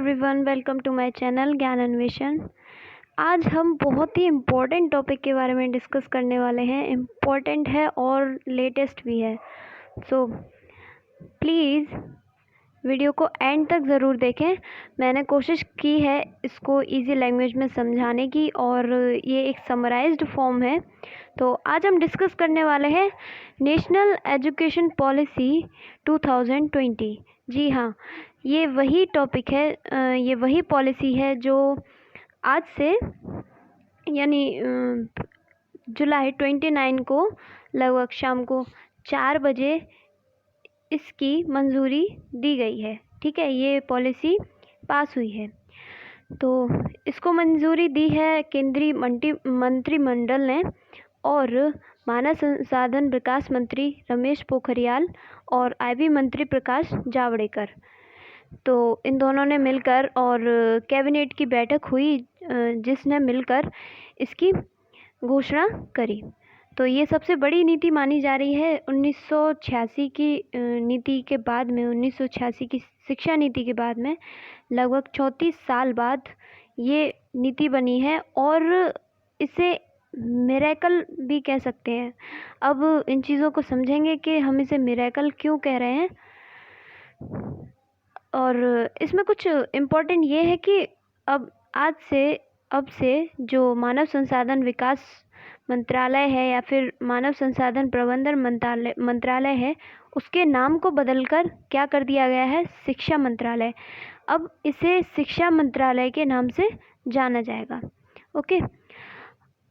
Everyone, welcome to my channel Gyan Anveshan. आज हम बहुत ही इम्पोर्टेंट टॉपिक के बारे में डिस्कस करने वाले हैं। इम्पोर्टेंट है और लेटेस्ट भी है, सो प्लीज़ वीडियो को एंड तक ज़रूर देखें। मैंने कोशिश की है इसको इजी लैंग्वेज में समझाने की और ये एक समराइज्ड फॉर्म है। तो आज हम डिस्कस करने वाले हैं नेशनल एजुकेशन पॉलिसी 2020। जी हाँ, ये वही टॉपिक है, ये वही पॉलिसी है जो आज से यानी जुलाई 29 को लगभग शाम को 4 बजे इसकी मंजूरी दी गई है। ठीक है, ये पॉलिसी पास हुई है। तो इसको मंजूरी दी है केंद्रीय मंत्रिमंडल ने और मानव संसाधन विकास मंत्री रमेश पोखरियाल और आईबी मंत्री प्रकाश जावड़ेकर, तो इन दोनों ने मिलकर और कैबिनेट की बैठक हुई जिसने मिलकर इसकी घोषणा करी। तो ये सबसे बड़ी नीति मानी जा रही है। 1986 की नीति के बाद में, 1986 की शिक्षा नीति के बाद में लगभग 34 साल बाद ये नीति बनी है और इसे मिरेकल भी कह सकते हैं। अब इन चीज़ों को समझेंगे कि हम इसे मिरेकल क्यों कह रहे हैं। और इसमें कुछ इम्पोर्टेंट ये है कि अब से जो मानव संसाधन विकास मंत्रालय है या फिर मानव संसाधन प्रबंधन मंत्रालय है, उसके नाम को बदलकर क्या कर दिया गया है, शिक्षा मंत्रालय। अब इसे शिक्षा मंत्रालय के नाम से जाना जाएगा। ओके।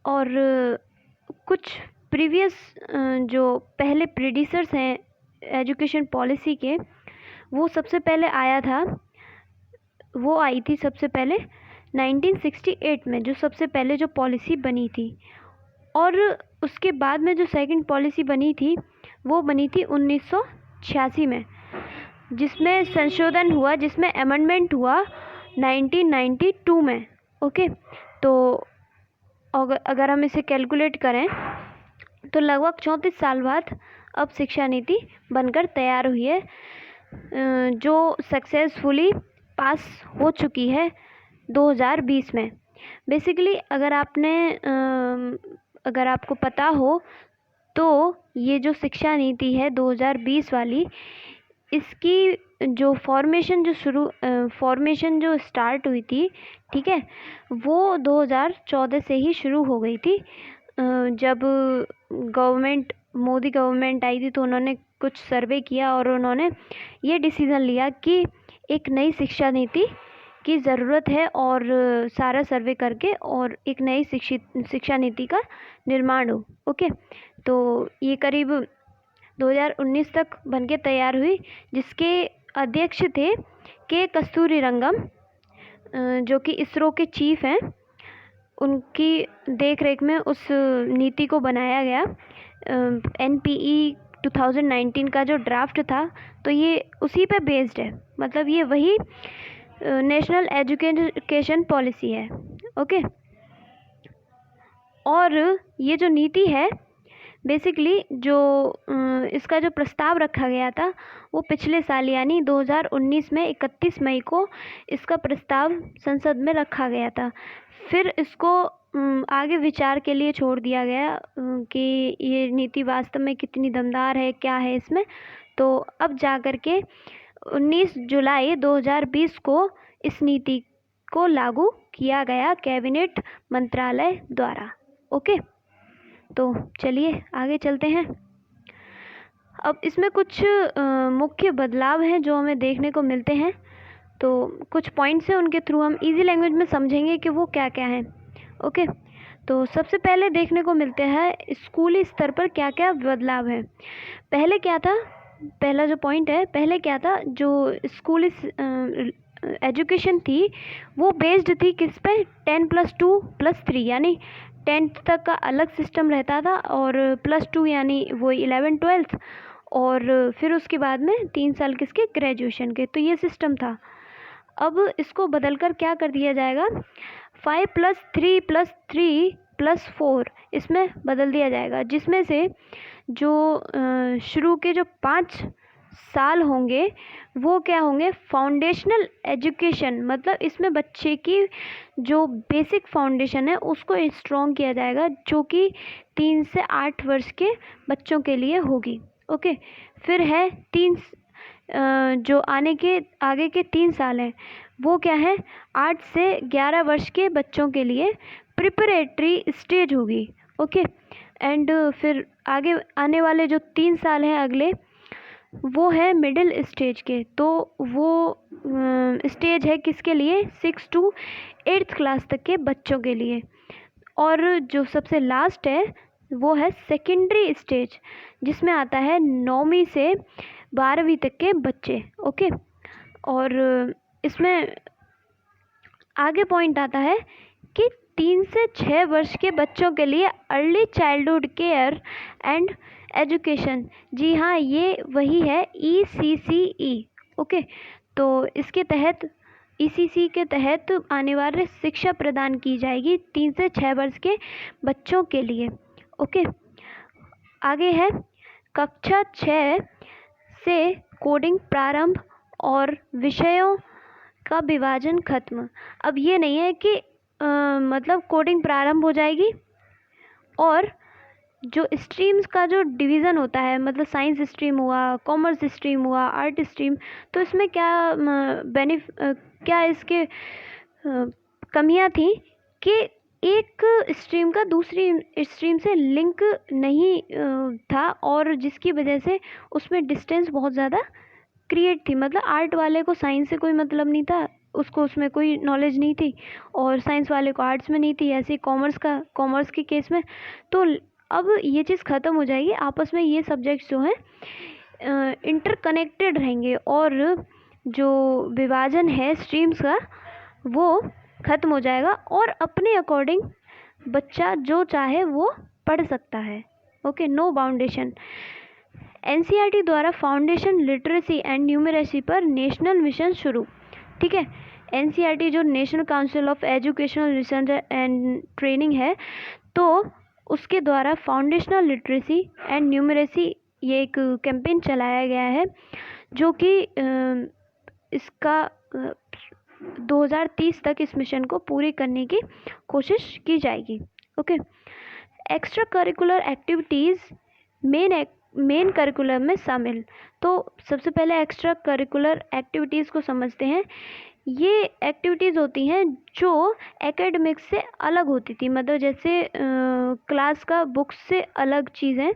और कुछ प्रीवियस जो पहले प्रीडिसर्स हैं एजुकेशन पॉलिसी के, वो सबसे पहले आई थी सबसे पहले 1968 में, जो सबसे पहले जो पॉलिसी बनी थी। और उसके बाद में जो सेकंड पॉलिसी बनी थी वो बनी थी 1986 में, जिसमें संशोधन हुआ, जिसमें अमेंडमेंट हुआ 1992 में। ओके। तो अगर हम इसे कैलकुलेट करें तो लगभग 34 साल बाद अब शिक्षा नीति बनकर तैयार हुई है, जो सक्सेसफुली पास हो चुकी है 2020 में। बेसिकली अगर आपको पता हो तो ये जो शिक्षा नीति है 2020 वाली, इसकी जो फॉर्मेशन जो स्टार्ट हुई थी, ठीक है, वो 2014 से ही शुरू हो गई थी। जब मोदी गवर्नमेंट आई थी तो उन्होंने कुछ सर्वे किया और उन्होंने ये डिसीज़न लिया कि एक नई शिक्षा नीति की ज़रूरत है और सारा सर्वे करके और एक नई शिक्षा नीति का निर्माण हो। ओके। तो ये करीब 2019 तक बनके तैयार हुई, जिसके अध्यक्ष थे के कस्तूरी रंगम, जो कि इसरो के चीफ हैं। उनकी देखरेख में उस नीति को बनाया गया। NPE 2019 का जो ड्राफ्ट था, तो ये उसी पे बेस्ड है, मतलब ये वही नेशनल एजुकेशन पॉलिसी है। ओके। और ये जो नीति है, बेसिकली जो इसका जो प्रस्ताव रखा गया था वो पिछले साल यानी 2019 में 31 मई को इसका प्रस्ताव संसद में रखा गया था। फिर इसको आगे विचार के लिए छोड़ दिया गया कि ये नीति वास्तव में कितनी दमदार है, क्या है इसमें। तो अब जा कर के 19 जुलाई 2020 को इस नीति को लागू किया गया कैबिनेट मंत्रालय द्वारा। ओके। तो चलिए आगे चलते हैं। अब इसमें कुछ मुख्य बदलाव हैं जो हमें देखने को मिलते हैं। तो कुछ पॉइंट्स हैं, उनके थ्रू हम इजी लैंग्वेज में समझेंगे कि वो क्या क्या हैं। ओके। तो सबसे पहले देखने को मिलते हैं स्कूली स्तर पर क्या क्या बदलाव हैं। पहले क्या था, पहला जो पॉइंट है, पहले क्या था, जो स्कूली एजुकेशन थी वो बेस्ड थी किस पे, 10+2+3, यानी 10th तक का अलग सिस्टम रहता था और +2 यानी वो 11th 12th, और फिर उसके बाद में 3 साल किसके, ग्रेजुएशन के। तो ये सिस्टम था। अब इसको बदलकर क्या कर दिया जाएगा, 5+3+3+4 इसमें बदल दिया जाएगा, जिसमें से जो शुरू के जो 5 साल होंगे वो क्या होंगे, फाउंडेशनल एजुकेशन, मतलब इसमें बच्चे की जो बेसिक फाउंडेशन है उसको स्ट्रॉन्ग किया जाएगा, जो कि 3 से 8 वर्ष के बच्चों के लिए होगी। ओके, फिर है जो आगे के 3 साल हैं वो क्या है, 8 से 11 वर्ष के बच्चों के लिए प्रिपरेटरी स्टेज होगी। ओके, एंड फिर आगे आने वाले जो 3 साल हैं अगले, वो है मिडिल स्टेज के। तो वो स्टेज है किसके लिए, 6 to 8th क्लास तक के बच्चों के लिए। और जो सबसे लास्ट है वो है सेकेंडरी स्टेज, जिसमें आता है 9वीं से 12वीं तक के बच्चे। ओके, और इसमें आगे पॉइंट आता है कि 3 से 6 वर्ष के बच्चों के लिए early childhood care and education. जी हाँ, ये वही है ECCE। ओके, तो इसके तहत ECC के तहत आने वाले शिक्षा प्रदान की जाएगी 3 से 6 वर्ष के बच्चों के लिए। ओके, आगे है कक्षा 6 से कोडिंग प्रारंभ और विषयों का विभाजन खत्म। अब ये नहीं है कि मतलब कोडिंग प्रारंभ हो जाएगी और जो स्ट्रीम्स का जो डिवीज़न होता है, मतलब साइंस स्ट्रीम हुआ, कॉमर्स स्ट्रीम हुआ, आर्ट स्ट्रीम, तो इसमें क्या इसके कमियां थी कि एक स्ट्रीम का दूसरी स्ट्रीम से लिंक नहीं था, और जिसकी वजह से उसमें डिस्टेंस बहुत ज़्यादा क्रिएट थी। मतलब आर्ट वाले को साइंस से कोई मतलब नहीं था, उसको उसमें कोई नॉलेज नहीं थी, और साइंस वाले को आर्ट्स में नहीं थी। ऐसे ही कॉमर्स के केस में। तो अब ये चीज़ ख़त्म हो जाएगी, आपस में ये सब्जेक्ट्स जो हैं इंटरकनेक्टेड रहेंगे, और जो विभाजन है स्ट्रीम्स का वो ख़त्म हो जाएगा, और अपने अकॉर्डिंग बच्चा जो चाहे वो पढ़ सकता है। ओके, नो बाउंडेशन। NCERT द्वारा फाउंडेशन लिटरेसी एंड न्यूमरेसी पर नेशनल मिशन शुरू। ठीक है, NCERT जो national council of educational research and training है, तो उसके द्वारा फाउंडेशनल लिटरेसी एंड न्यूमरेसी ये एक कैंपेन चलाया गया है, जो कि इसका 2030 तक इस मिशन को पूरी करने की कोशिश की जाएगी। Okay, extra curricular activities main curriculum में शामिल। तो सबसे पहले एक्स्ट्रा करिकुलर एक्टिविटीज़ को समझते हैं। ये एक्टिविटीज़ होती हैं जो एकेडमिक्स से अलग होती थी, मतलब जैसे क्लास का बुक्स से अलग चीज़ें,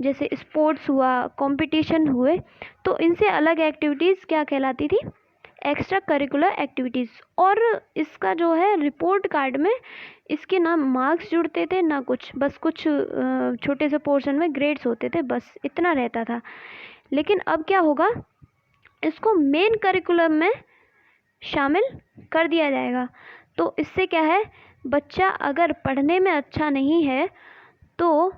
जैसे स्पोर्ट्स हुआ, कंपटीशन हुए, तो इनसे अलग एक्टिविटीज़ क्या कहलाती थी, एक्स्ट्रा करिकुलर एक्टिविटीज़। और इसका जो है रिपोर्ट कार्ड में इसके ना मार्क्स जुड़ते थे ना कुछ, बस कुछ छोटे से पोर्शन में ग्रेड्स होते थे, बस इतना रहता था। लेकिन अब क्या होगा, इसको मेन करिकुलम में शामिल कर दिया जाएगा। तो इससे क्या है, बच्चा अगर पढ़ने में अच्छा नहीं है तो,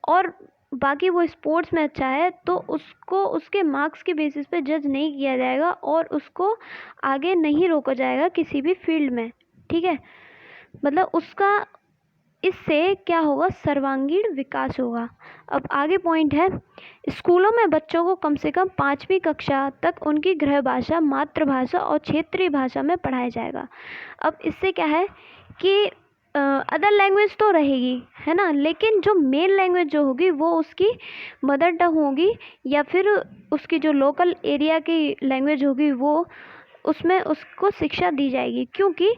और बाकी वो स्पोर्ट्स में अच्छा है, तो उसको उसके मार्क्स के बेसिस पे जज नहीं किया जाएगा, और उसको आगे नहीं रोका जाएगा किसी भी फील्ड में। ठीक है, मतलब उसका इससे क्या होगा, सर्वांगीण विकास होगा। अब आगे पॉइंट है, स्कूलों में बच्चों को कम से कम 5वीं कक्षा तक उनकी गृह भाषा, मातृभाषा और क्षेत्रीय भाषा में पढ़ाया जाएगा। अब इससे क्या है कि अदर लैंग्वेज तो रहेगी, है ना, लेकिन जो मेन लैंग्वेज जो होगी वो उसकी मदर टंग होगी, या फिर उसकी जो लोकल एरिया की लैंग्वेज होगी वो उसमें उसको शिक्षा दी जाएगी। क्योंकि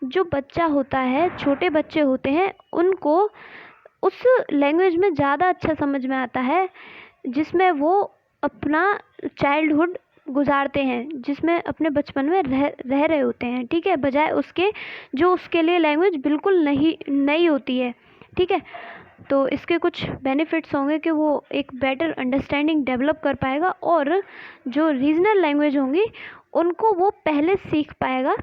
जो बच्चा होता है, छोटे बच्चे होते हैं, उनको उस लैंग्वेज में ज़्यादा अच्छा समझ में आता है जिसमें वो अपना चाइल्डहुड गुजारते हैं, जिसमें अपने बचपन में रह रहे होते हैं। ठीक है, बजाय उसके जो उसके लिए लैंग्वेज बिल्कुल नई होती है। ठीक है, तो इसके कुछ बेनिफिट्स होंगे कि वो एक बेटर अंडरस्टैंडिंग डेवलप कर पाएगा, और जो रीजनल लैंग्वेज होंगी उनको वो पहले सीख पाएगा।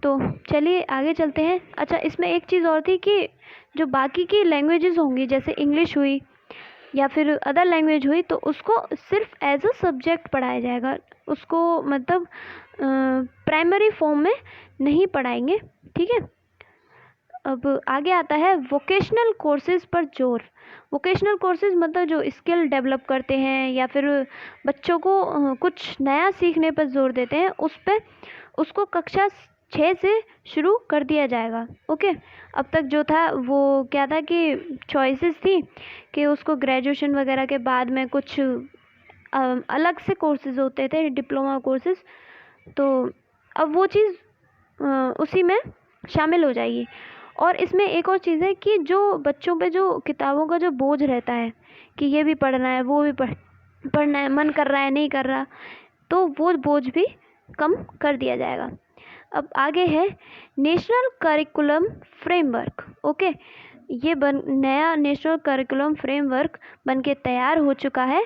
तो चलिए आगे चलते हैं। अच्छा, इसमें एक चीज़ और थी कि जो बाकी की लैंग्वेजेस होंगी, जैसे इंग्लिश हुई या फिर अदर लैंग्वेज हुई, तो उसको सिर्फ एज अ सब्जेक्ट पढ़ाया जाएगा, उसको मतलब प्राइमरी फॉर्म में नहीं पढ़ाएंगे। ठीक है, अब आगे आता है वोकेशनल कोर्सेज पर जोर। वोकेशनल कोर्सेज मतलब जो स्किल डेवलप करते हैं या फिर बच्चों को कुछ नया सीखने पर जोर देते हैं, उस पर उसको कक्षा 6 से शुरू कर दिया जाएगा। ओके, अब तक जो था वो क्या था कि चॉइसेस थी कि उसको ग्रेजुएशन वगैरह के बाद में कुछ अलग से कोर्सेज होते थे, डिप्लोमा कोर्सेज, तो अब वो चीज़ उसी में शामिल हो जाएगी। और इसमें एक और चीज़ है कि जो बच्चों पे जो किताबों का जो बोझ रहता है कि ये भी पढ़ना है, वो भी पढ़ना है, मन कर रहा है, नहीं कर रहा, तो वो बोझ भी कम कर दिया जाएगा। अब आगे है नेशनल करिकुलम फ्रेमवर्क। ओके, ये नया नेशनल करिकुलम फ्रेमवर्क बन के तैयार हो चुका है।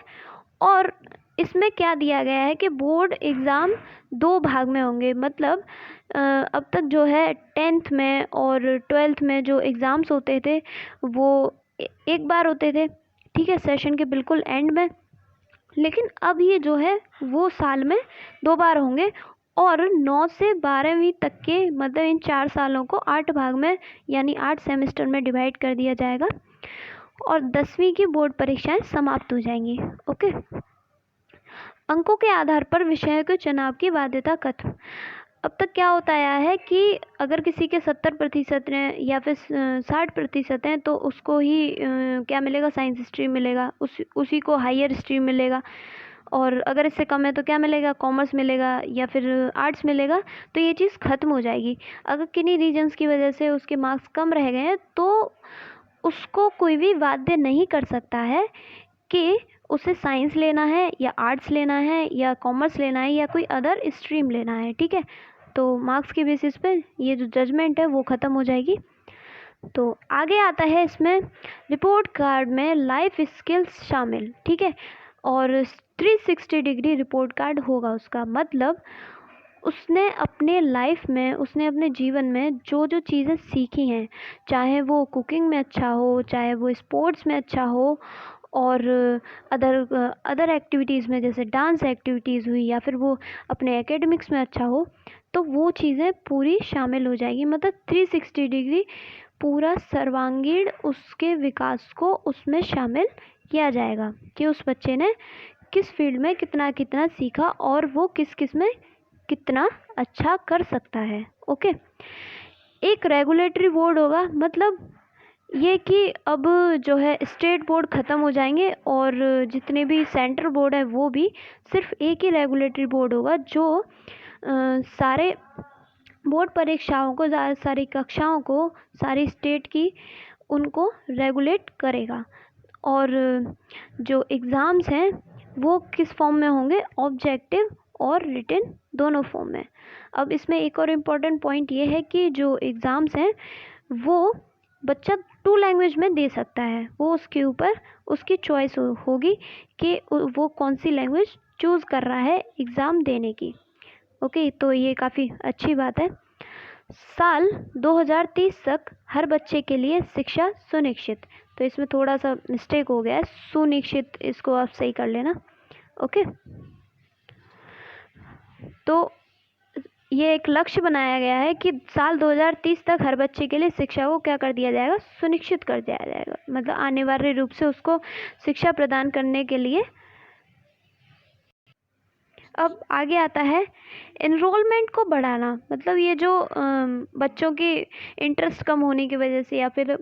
और इसमें क्या दिया गया है कि बोर्ड एग्ज़ाम 2 भाग में होंगे। मतलब अब तक जो है 10th में और 12th में जो एग्ज़ाम्स होते थे वो एक बार होते थे, ठीक है, सेशन के बिल्कुल एंड में। लेकिन अब ये जो है वो साल में 2 बार होंगे और 9 से 12वीं तक के, मतलब इन 4 सालों को 8 भाग में यानी 8 सेमेस्टर में डिवाइड कर दिया जाएगा और 10वीं की बोर्ड परीक्षाएं समाप्त हो जाएंगी। ओके, अंकों के आधार पर विषयों के चुनाव की बाध्यता खत्म। अब तक क्या होता आया है कि अगर किसी के 70% हैं या फिर 60% हैं तो उसको ही क्या मिलेगा, साइंस स्ट्रीम मिलेगा, उसी को हायर स्ट्रीम मिलेगा। और अगर इससे कम है तो क्या मिलेगा, कॉमर्स मिलेगा या फिर आर्ट्स मिलेगा। तो ये चीज़ ख़त्म हो जाएगी। अगर किन्हीं रीजन्स की वजह से उसके मार्क्स कम रह गए हैं तो उसको कोई भी बाध्य नहीं कर सकता है कि उसे साइंस लेना है या आर्ट्स लेना है या कॉमर्स लेना है या कोई अदर स्ट्रीम लेना है, ठीक है। तो मार्क्स के बेसिस पे ये जो जजमेंट है वो ख़त्म हो जाएगी। तो आगे आता है इसमें रिपोर्ट कार्ड में लाइफ स्किल्स शामिल, ठीक है, और 360 डिग्री रिपोर्ट कार्ड होगा उसका। मतलब उसने अपने लाइफ में, उसने अपने जीवन में जो जो चीज़ें सीखी हैं, चाहे वो कुकिंग में अच्छा हो, चाहे वो स्पोर्ट्स में अच्छा हो, और अदर एक्टिविटीज़ में जैसे डांस एक्टिविटीज़ हुई, या फिर वो अपने एकेडमिक्स में अच्छा हो, तो वो चीज़ें पूरी शामिल हो जाएगी। मतलब 360 डिग्री पूरा सर्वांगीण उसके विकास को उसमें शामिल किया जाएगा कि उस बच्चे ने किस फील्ड में कितना कितना सीखा और वो किस किस में कितना अच्छा कर सकता है। ओके, एक रेगुलेटरी बोर्ड होगा। मतलब ये कि अब जो है स्टेट बोर्ड ख़त्म हो जाएंगे और जितने भी सेंटर बोर्ड है वो भी सिर्फ एक ही रेगुलेटरी बोर्ड होगा जो सारे बोर्ड परीक्षाओं को, सारी कक्षाओं को, सारी स्टेट की, उनको रेगुलेट करेगा। और जो एग्ज़ाम्स हैं वो किस फॉर्म में होंगे, ऑब्जेक्टिव और रिटन दोनों फॉर्म में। अब इसमें एक और इम्पॉर्टेंट पॉइंट ये है कि जो एग्ज़ाम्स हैं वो बच्चा 2 लैंग्वेज में दे सकता है। वो उसके ऊपर उसकी चॉइस होगी कि वो कौन सी लैंग्वेज चूज़ कर रहा है एग्ज़ाम देने की। ओके, तो ये काफ़ी अच्छी बात है। साल 2030 तक हर बच्चे के लिए शिक्षा सुनिश्चित। तो इसमें थोड़ा सा मिस्टेक हो गया है, सुनिश्चित इसको आप सही कर लेना। ओके, तो ये एक लक्ष्य बनाया गया है कि साल 2030 तक हर बच्चे के लिए शिक्षा को क्या कर दिया जाएगा, सुनिश्चित कर दिया जाएगा। मतलब अनिवार्य रूप से उसको शिक्षा प्रदान करने के लिए। अब आगे आता है एनरोलमेंट को बढ़ाना। मतलब ये जो बच्चों के इंटरेस्ट कम होने की वजह से या फिर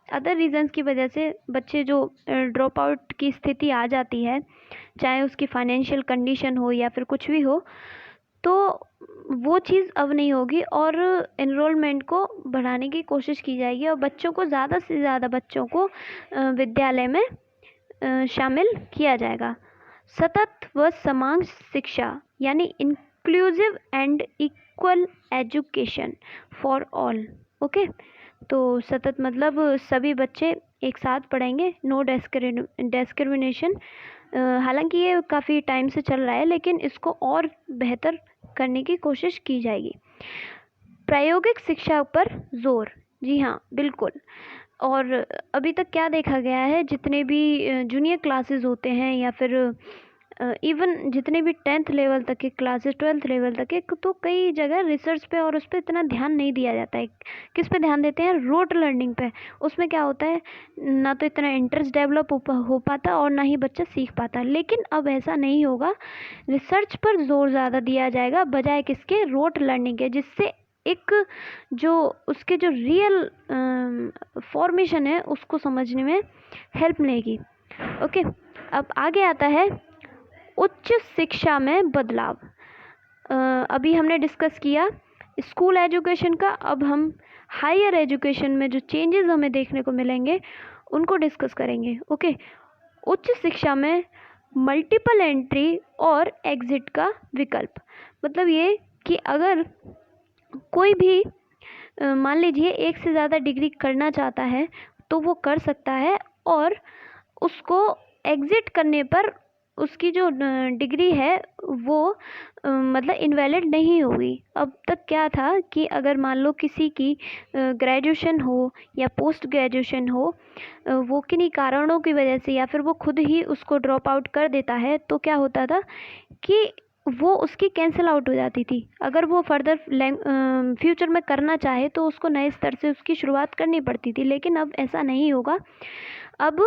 अदर रीजंस की वजह से बच्चे जो ड्रॉप आउट की स्थिति आ जाती है, चाहे उसकी फाइनेंशियल कंडीशन हो या फिर कुछ भी हो, तो वो चीज़ अब नहीं होगी और एनरोलमेंट को बढ़ाने की कोशिश की जाएगी और बच्चों को, ज़्यादा से ज़्यादा बच्चों को विद्यालय में शामिल किया जाएगा। सतत व समान शिक्षा यानी inclusive and equal education for all. Okay, तो सतत मतलब सभी बच्चे एक साथ पढ़ेंगे, नो डिस्क्रिमिनेशन। हालांकि ये काफ़ी टाइम से चल रहा है लेकिन इसको और बेहतर करने की कोशिश की जाएगी। प्रायोगिक शिक्षा पर जोर, जी हाँ बिल्कुल। और अभी तक क्या देखा गया है, जितने भी जूनियर क्लासेस होते हैं या फिर इवन जितने भी 10th लेवल तक के क्लासेस, 12th लेवल तक के, तो कई जगह रिसर्च पे और उस पर इतना ध्यान नहीं दिया जाता है। किस पे ध्यान देते हैं? रोट लर्निंग पे। उसमें क्या होता है, ना तो इतना इंटरेस्ट डेवलप हो पाता और ना ही बच्चा सीख पाता। लेकिन अब ऐसा नहीं होगा, रिसर्च पर जोर ज़्यादा दिया जाएगा बजाय किसके? रोट लर्निंग के, जिससे एक जो उसके जो रियल फॉर्मेशन है उसको समझने में हेल्प मिलेगी। ओके, अब आगे आता है उच्च शिक्षा में बदलाव। अभी हमने डिस्कस किया स्कूल एजुकेशन का, अब हम हायर एजुकेशन में जो चेंजेस हमें देखने को मिलेंगे उनको डिस्कस करेंगे। ओके, उच्च शिक्षा में मल्टीपल एंट्री और एग्जिट का विकल्प, मतलब ये कि अगर कोई भी मान लीजिए एक से ज़्यादा डिग्री करना चाहता है तो वो कर सकता है, और उसको एग्ज़िट करने पर उसकी जो डिग्री है वो मतलब इनवैलिड नहीं होगी। अब तक क्या था कि अगर मान लो किसी की ग्रेजुएशन हो या पोस्ट ग्रेजुएशन हो, वो किन्हीं कारणों की वजह से या फिर वो खुद ही उसको ड्रॉप आउट कर देता है, तो क्या होता था कि वो उसकी कैंसिल आउट हो जाती थी। अगर वो फर्दर फ्यूचर में करना चाहे तो उसको नए स्तर से उसकी शुरुआत करनी पड़ती थी। लेकिन अब ऐसा नहीं होगा। अब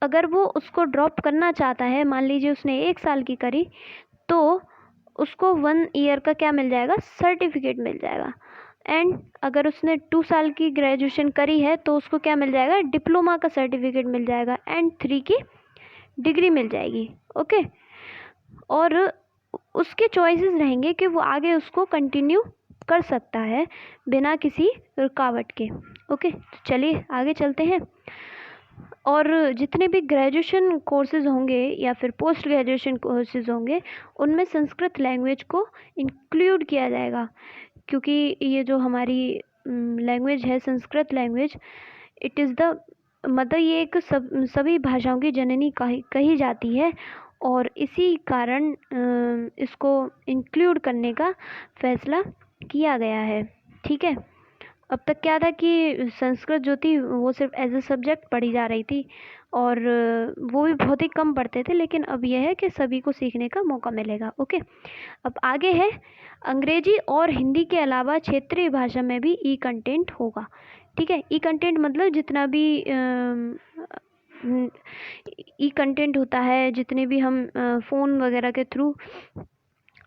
अगर वो उसको ड्रॉप करना चाहता है, मान लीजिए उसने 1 साल की करी, तो उसको 1 ईयर का क्या मिल जाएगा? सर्टिफिकेट मिल जाएगा। एंड अगर उसने 2 साल की ग्रेजुएशन करी है तो उसको क्या मिल जाएगा? डिप्लोमा का सर्टिफिकेट मिल जाएगा एंड 3 की डिग्री मिल जाएगी। ओके, और उसके चॉइसेस रहेंगे कि वो आगे उसको कंटिन्यू कर सकता है बिना किसी रुकावट के। ओके, तो चलिए आगे चलते हैं। और जितने भी ग्रेजुएशन कोर्सेज होंगे या फिर पोस्ट ग्रेजुएशन कोर्सेज होंगे उनमें संस्कृत लैंग्वेज को इंक्लूड किया जाएगा, क्योंकि ये जो हमारी लैंग्वेज है Sanskrit language, it is the मतलब ये एक सभी भाषाओं की जननी कही जाती है, और इसी कारण इसको इंक्लूड करने का फैसला किया गया है। ठीक है, अब तक क्या था कि संस्कृत जो थी वो सिर्फ एज ए सब्जेक्ट पढ़ी जा रही थी, और वो भी बहुत ही कम पढ़ते थे, लेकिन अब यह है कि सभी को सीखने का मौका मिलेगा। ओके, अब आगे है अंग्रेजी और हिंदी के अलावा क्षेत्रीय भाषा में भी ई कंटेंट होगा। ठीक है, ई कंटेंट मतलब जितना भी ई कंटेंट होता है, जितने भी हम फ़ोन वगैरह के थ्रू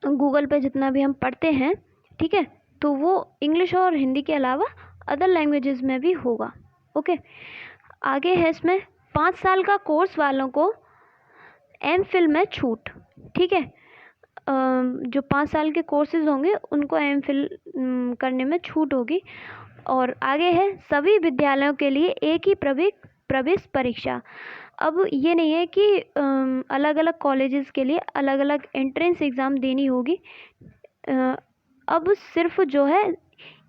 गूगल पे जितना भी हम पढ़ते हैं, ठीक है, तो वो इंग्लिश और हिंदी के अलावा अदर लैंग्वेजेस में भी होगा। ओके, आगे है इसमें 5 साल का कोर्स वालों को एमफिल में छूट। ठीक है, जो 5 साल के कोर्सेज होंगे उनको एमफिल करने में छूट होगी। और आगे है सभी विद्यालयों के लिए एक ही प्रवेश परीक्षा। अब ये नहीं है कि अलग अलग कॉलेजेस के लिए अलग अलग एंट्रेंस एग्ज़ाम देनी होगी। अब सिर्फ जो है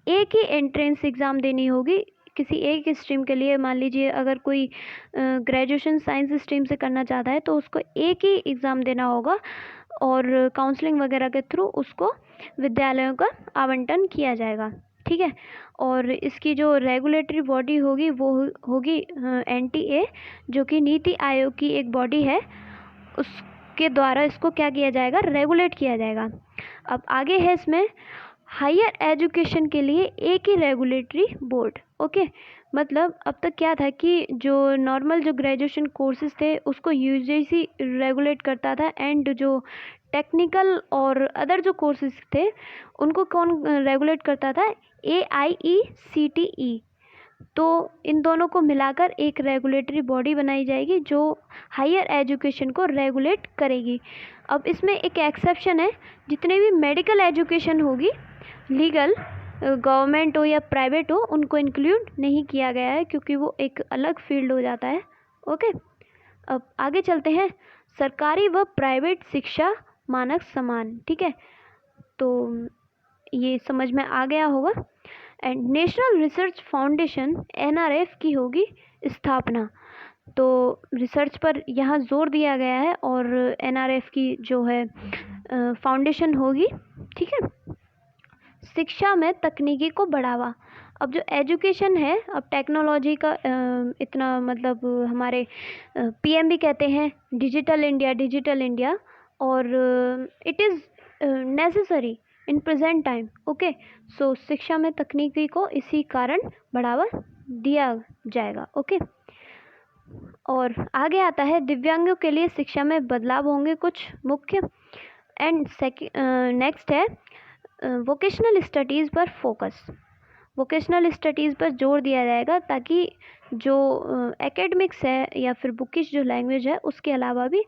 एक ही एंट्रेंस एग्ज़ाम देनी होगी किसी एक स्ट्रीम के लिए। मान लीजिए अगर कोई ग्रेजुएशन साइंस स्ट्रीम से करना चाहता है तो उसको एक ही एग्ज़ाम देना होगा, और काउंसलिंग वगैरह के थ्रू उसको विद्यालयों का आवंटन किया जाएगा। ठीक है, और इसकी जो रेगुलेटरी बॉडी होगी वो होगी NTA, जो कि नीति आयोग की एक बॉडी है, उसके द्वारा इसको क्या किया जाएगा? रेगुलेट किया जाएगा। अब आगे है इसमें हायर एजुकेशन के लिए एक ही रेगुलेटरी बोर्ड। ओके, मतलब अब तक क्या था कि जो नॉर्मल जो ग्रेजुएशन कोर्सेज थे उसको UGC रेगुलेट करता था, एंड जो टेक्निकल और अदर जो कोर्सेज थे उनको कौन रेगुलेट करता था? AIECTE। तो इन दोनों को मिलाकर एक रेगुलेटरी बॉडी बनाई जाएगी जो हायर एजुकेशन को रेगुलेट करेगी। अब इसमें एक एक्सेप्शन है, जितने भी मेडिकल एजुकेशन होगी, लीगल गवर्नमेंट हो या प्राइवेट हो, उनको इंक्लूड नहीं किया गया है क्योंकि वो एक अलग फील्ड हो जाता है। ओके, अब आगे चलते हैं। सरकारी व प्राइवेट शिक्षा मानक समान। ठीक है, तो ये समझ में आ गया होगा। And national research foundation NRF की होगी स्थापना। तो रिसर्च पर यहाँ जोर दिया गया है, और NRF की जो है फाउंडेशन होगी। ठीक है, शिक्षा में तकनीकी को बढ़ावा। अब जो एजुकेशन है, अब टेक्नोलॉजी का इतना मतलब हमारे PM भी कहते हैं डिजिटल इंडिया, डिजिटल इंडिया। और it is necessary in present time. Okay, so शिक्षा में तकनीकी को इसी कारण बढ़ावा दिया जाएगा। ओके, और आगे आता है दिव्यांगों के लिए शिक्षा में बदलाव होंगे कुछ मुख्य। एंड नेक्स्ट है वोकेशनल स्टडीज़ पर फोकस। वोकेशनल स्टडीज़ पर जोर दिया जाएगा ताकि जो एकेडमिक्स है या फिर बुकिश जो लैंग्वेज है उसके अलावा भी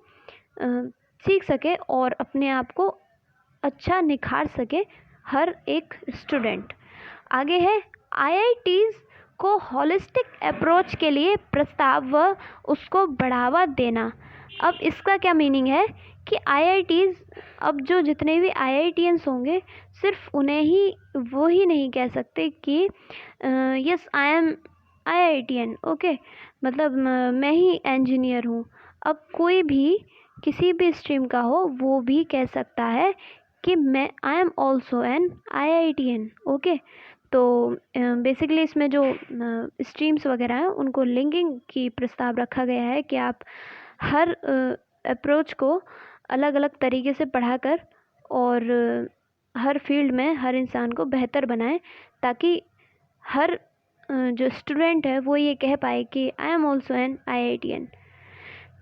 सीख सके और अपने आप को अच्छा निखार सके हर एक स्टूडेंट। आगे है आईआईटीज़ को हॉलिस्टिक अप्रोच के लिए प्रस्ताव व उसको बढ़ावा देना। अब इसका क्या मीनिंग है कि आईआईटीज़, अब जो जितने भी आईआईटीएंस होंगे सिर्फ उन्हें ही वो ही नहीं कह सकते कि yes I am IITian. Okay, मतलब मैं ही इंजीनियर हूँ। अब कोई भी किसी भी स्ट्रीम का हो वो भी कह सकता है कि मैं I am also an IITian. Okay, तो बेसिकली इसमें जो स्ट्रीम्स वगैरह हैं उनको लिंकिंग की प्रस्ताव रखा गया है कि आप हर अप्रोच को अलग अलग तरीके से पढ़ाकर और हर फील्ड में हर इंसान को बेहतर बनाएं ताकि हर जो स्टूडेंट है वो ये कह पाए कि I am also an IITian.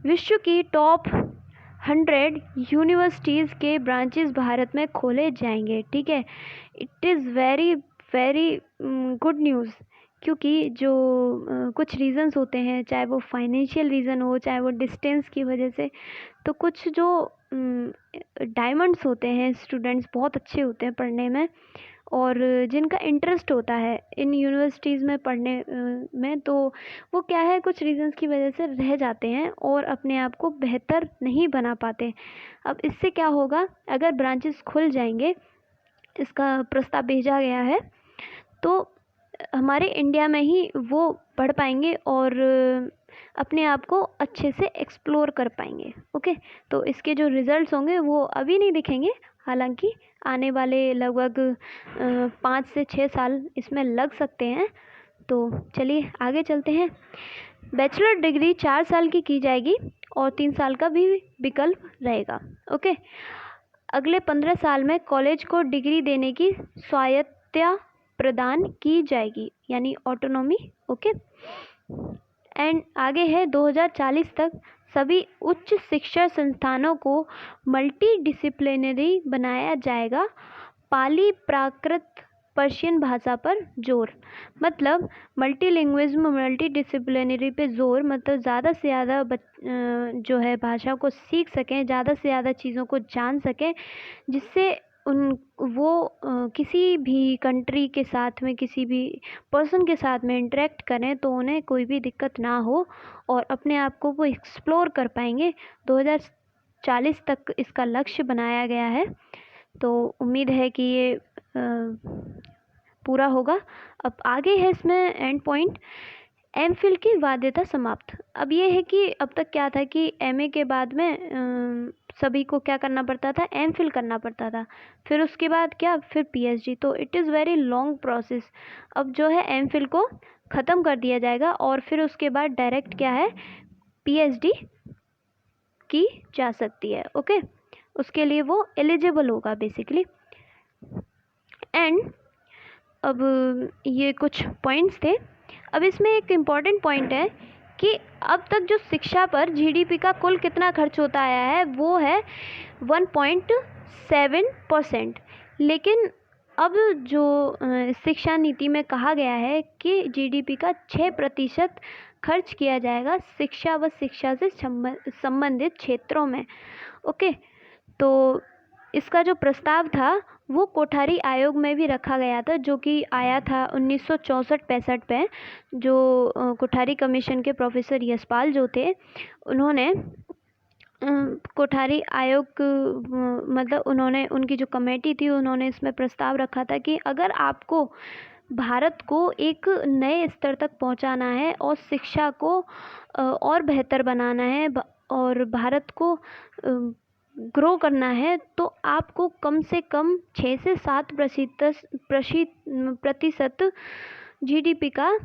विश्व की टॉप 100 यूनिवर्सिटीज़ के ब्रांचेस भारत में खोले जाएंगे। ठीक है, it is very very good news, क्योंकि जो कुछ रीज़न्स होते हैं, चाहे वो फाइनेंशियल रीज़न हो, चाहे वो डिस्टेंस की वजह से, तो कुछ जो डायमंड्स होते हैं, स्टूडेंट्स बहुत अच्छे होते हैं पढ़ने में और जिनका इंटरेस्ट होता है इन यूनिवर्सिटीज़ में पढ़ने में, तो वो क्या है कुछ रीज़न्स की वजह से रह जाते हैं और अपने आप को बेहतर नहीं बना पाते। अब इससे क्या होगा, अगर ब्रांचेस खुल जाएंगे, इसका प्रस्ताव भेजा गया है, तो हमारे इंडिया में ही वो पढ़ पाएंगे और अपने आप को अच्छे से एक्सप्लोर कर पाएंगे। ओके, तो इसके जो रिज़ल्ट्स होंगे वो अभी नहीं दिखेंगे, हालांकि आने वाले लगभग 5 से 6 साल इसमें लग सकते हैं। तो चलिए आगे चलते हैं। बैचलर डिग्री 4 साल की जाएगी और 3 साल का भी विकल्प रहेगा। ओके, अगले 15 साल में कॉलेज को डिग्री देने की स्वायत्तता प्रदान की जाएगी, यानी ऑटोनॉमी। ओके, एंड आगे है 2040 तक सभी उच्च शिक्षा संस्थानों को मल्टी डिसिप्लिनरी बनाया जाएगा। पाली, प्राकृत, पर्शियन भाषा पर जोर, मतलब मल्टीलिंग्विज्म, मल्टी डिसिप्लिनरी पे जोर, मतलब ज़्यादा से ज़्यादा जो है भाषा को सीख सकें, ज़्यादा से ज़्यादा चीज़ों को जान सकें, जिससे वो किसी भी कंट्री के साथ में, किसी भी पर्सन के साथ में इंटरेक्ट करें तो उन्हें कोई भी दिक्कत ना हो और अपने आप को वो एक्सप्लोर कर पाएंगे। 2040 तक इसका लक्ष्य बनाया गया है, तो उम्मीद है कि ये पूरा होगा। अब आगे है इसमें एंड पॉइंट, एमफिल की बाध्यता समाप्त। अब ये है कि अब तक क्या था कि एमए के बाद में सभी को क्या करना पड़ता था, एमफिल करना पड़ता था, फिर उसके बाद क्या, फिर पीएचडी, तो it is very long process. अब जो है एमफिल को ख़त्म कर दिया जाएगा और फिर उसके बाद डायरेक्ट क्या है, पीएचडी की जा सकती है। ओके, उसके लिए वो एलिजिबल होगा बेसिकली। एंड अब ये कुछ पॉइंट्स थे। अब इसमें एक इम्पॉर्टेंट पॉइंट है कि अब तक जो शिक्षा पर जीडीपी का कुल कितना खर्च होता आया है वो है 1.7%, लेकिन अब जो शिक्षा नीति में कहा गया है कि जीडीपी का 6% खर्च किया जाएगा शिक्षा व शिक्षा से संबंधित क्षेत्रों में। ओके, तो इसका जो प्रस्ताव था वो कोठारी आयोग में भी रखा गया था, जो कि आया था 1964-65 पे। जो कोठारी कमीशन के प्रोफेसर यशपाल जो थे, उन्होंने कोठारी आयोग मतलब उन्होंने, उनकी जो कमेटी थी, उन्होंने इसमें प्रस्ताव रखा था कि अगर आपको भारत को एक नए स्तर तक पहुंचाना है और शिक्षा को और बेहतर बनाना है और भारत को ग्रो करना है, तो आपको कम से कम 6 से 7% जीडीपी का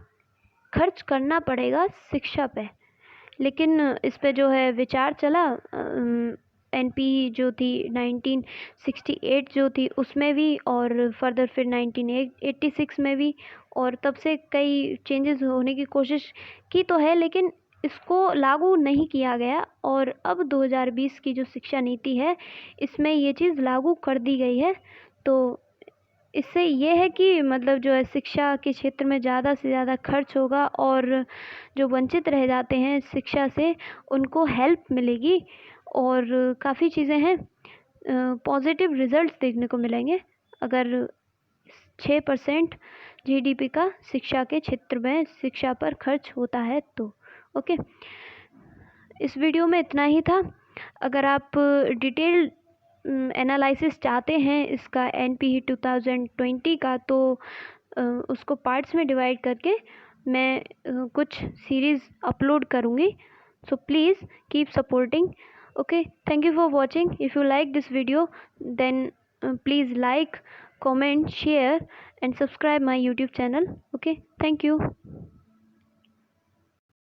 खर्च करना पड़ेगा शिक्षा पे। लेकिन इस पे जो है विचार चला एनपी जो थी 1968 जो थी उसमें भी, और फर्दर फिर 1986 में भी, और तब से कई चेंजेस होने की कोशिश की तो है, लेकिन इसको लागू नहीं किया गया। और अब 2020 की जो शिक्षा नीति है इसमें ये चीज़ लागू कर दी गई है। तो इससे ये है कि मतलब जो है शिक्षा के क्षेत्र में ज़्यादा से ज़्यादा खर्च होगा, और जो वंचित रह जाते हैं शिक्षा से उनको हेल्प मिलेगी, और काफ़ी चीज़ें हैं, पॉजिटिव रिजल्ट्स देखने को मिलेंगे अगर 6% जीडीपी का शिक्षा के क्षेत्र में शिक्षा पर खर्च होता है तो। ओके, इस वीडियो में इतना ही था। अगर आप डिटेल एनालिसिस चाहते हैं इसका एनपीई 2020 का, तो उसको पार्ट्स में डिवाइड करके मैं कुछ सीरीज़ अपलोड करूँगी। So please keep supporting. Okay, thank you for watching. If you like this video then please like, comment, share and subscribe my YouTube channel. Okay, thank you.